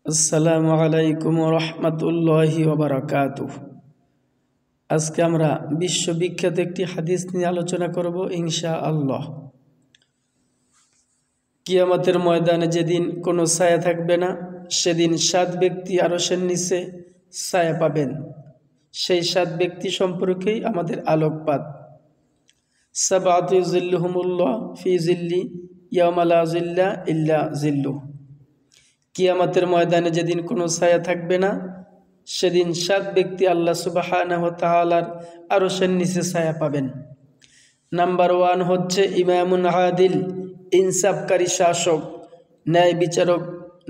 আসসালামু আলাইকুম রহমতুল্লাহি ওয়াবারাকাতুহ। আজকে আমরা বিশ্ববিখ্যাত একটি হাদিস নিয়ে আলোচনা করব ইনশাআল্লাহ। কিয়ামতের ময়দানে যেদিন কোনো ছায়া থাকবে না, সেদিন 7 ব্যক্তি আরশের নিচে ছায়া পাবেন। সেই 7 ব্যক্তি সম্পর্কেই আমাদের আলোকপাত। সাবআতু ইউযিল্লুহুমুল্লাহ ফি যিল্লি ইয়াওমা লা যিল্লা ইল্লা যিল্লুহ। কিয়ামতের ময়দানে যেদিন কোনো ছায়া থাকবে না, সেদিন 7 ব্যক্তি আল্লাহ সুবহানাহু ওয়া তাআলার আরশের নিচে ছায়া পাবেন। নাম্বার 1 হচ্ছে ইমামুন আদিল, ইনসাফকারী শাসক, ন্যায় বিচারক,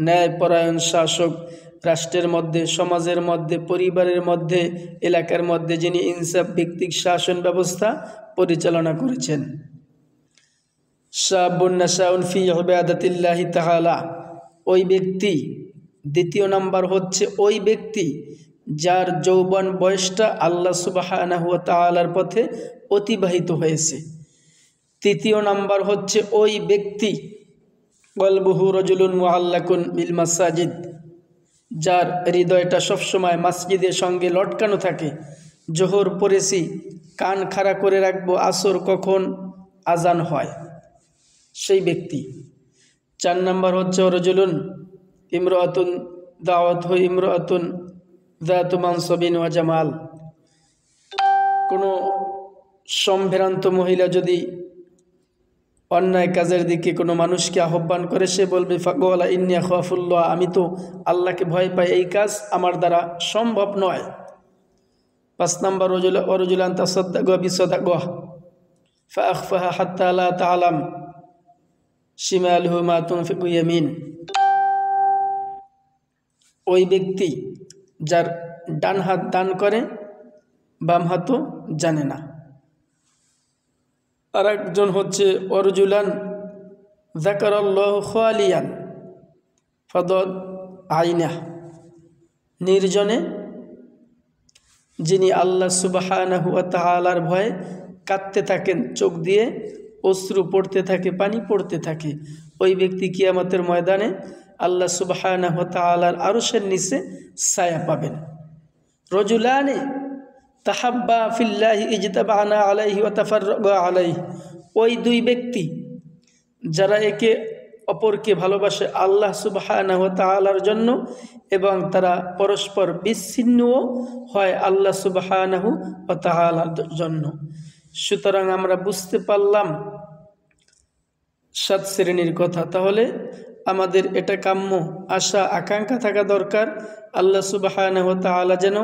ন্যায়পরায়ণ শাসক। রাষ্ট্রের মধ্যে, সমাজের মধ্যে, পরিবারের মধ্যে, এলাকার মধ্যে যিনি ইনসাফ ভিত্তিক শাসন ব্যবস্থা পরিচালনা করেছেন। শাবুন নাশাউন ফি ইবাদাতিল্লাহি তাআলা, ওই ব্যক্তি। দ্বিতীয় নাম্বার হচ্ছে ওই ব্যক্তি যার যৌবন বয়সটা আল্লাহ সুবহানাহু ওয়া তাআলার পথে অতিবাহিত হয়েছে। তৃতীয় নাম্বার হচ্ছে ওই ব্যক্তি কলবুহু রাজুলুন মুআল্লাকুন বিল মাসাজিদ, যার হৃদয়টা সবসময় মসজিদের সঙ্গে লটকানো থাকে। জোহর পড়েছি, কান খাড়া করে রাখবো আসর কখন আজান হয়, সেই ব্যক্তি। 4 নাম্বার হচ্ছে রাজুলুন ইমরাতুন দাওয়াতহু ইমরাতুন যাতু মানসাবিন ওয়া জামাল, কোনো সম্ভ্রান্ত মহিলা যদি অন্যায় কাজের দিকে কোনো মানুষকে আহ্বান করে, সে বলবে ফাকওয়ালা ইন্নী আখাফুল্লাহ, আমি তো আল্লাহকে ভয় পাই, এই কাজ আমার দ্বারা সম্ভব নয়। 5 নাম্বার রাজুলান তাসাদ্দাকা বিসাদাকাহ ফাআখফাহা হাত্তা লা তা'লাম শিমালুহু মা তুনফিকু ইয়ামিন, ওই ব্যক্তি যার ডান হাত দান করে, বাম হাতও জানে না। আর একজন হচ্ছে অরজুলান যাকারাল্লাহু খালিয়ান ফাদাদ আইনাহ, নির্জনে যিনি আল্লাহ সুবহানাহু ওয়া তাআলার ভয়ে কাঁদতে থাকেন, চোখ দিয়ে অশ্রু পড়তে থাকে, পানি পড়তে থাকে। ওই ব্যক্তি কিয়ামতের ময়দানে আল্লাহ সুবহানাহু ওয়া তাআলার আরশের নিচে ছায়া পাবেন। রজুলানে তাহাব্বা ফিল্লাহি ইজতাবানা আলাইহি ওয়া তাফাররাগা আলাইহি, ওই 2 ব্যক্তি যারা একে অপরকে ভালোবাসে আল্লাহ সুবহানাহু ওয়া তাআলার জন্য, এবং তারা পরস্পর বিচ্ছিন্নও হয় আল্লাহ সুবহানাহু ওয়া তাআলার জন্য। সুতরাং আমরা বুঝতে পারলাম 7 শ্রেণীর কথা। তাহলে আমাদের এটা কাম্য, আশা আকাঙ্ক্ষা থাকা দরকার আল্লাহ সুবহানাহু ওয়া তাআলা যেন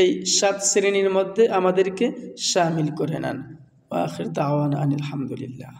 এই 7 শ্রেণীর মধ্যে আমাদেরকে শামিল করে নেন। ওয়া আখির দাওয়ানা আনিল হামদুলিল্লাহ।